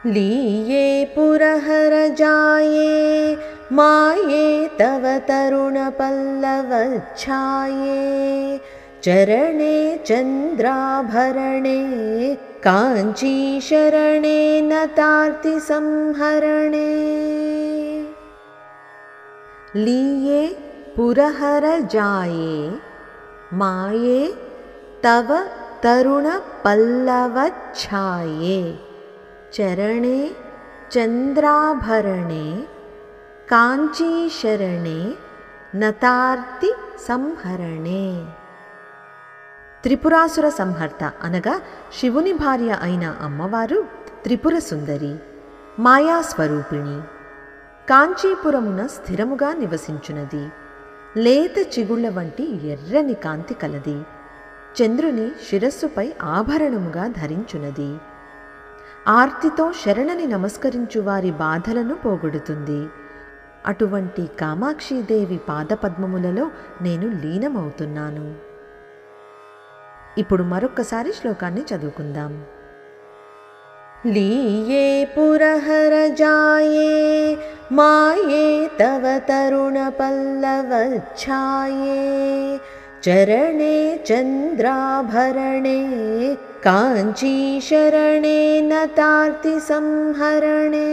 लीये पुरहर जाये माये तव तरुणपल्लवच्छाये चरणे चन्द्राभरणे काञ्चीशरणे नतार्तिसंहरणे। लीये पुरहर जाये माये तव तरुणपल्लवच्छाये चरणे चन्द्राभरणे काञ्चीशरणे నతార్తి సంహరణే। త్రిపురాసుర సంహర్త అనగా శివుని భార్య అయిన అమ్మవారు త్రిపుర సుందరి, మాయాస్వరూపిణి, కాంచీపురమున స్థిరముగా నివసించునది, లేత చిగుళ్ల వంటి ఎర్రని కాంతి కలది, చంద్రుని శిరస్సుపై ఆభరణముగా ధరించునది, ఆర్తితో శరణని నమస్కరించు వారి బాధలను పోగొడుతుంది। అటువంటి కామాక్షీదేవి పాదపద్మములలో నేను లీనమవుతున్నాను। ఇప్పుడు మరొక్కసారి శ్లోకాన్ని చదువుకుందాం। లీయే పురహర జాయే మాయే తవ తరుణపల్లవచ్ఛాయే చరణే చంద్రాభరణే కాంచీశరణే నతార్తి సంహరణే।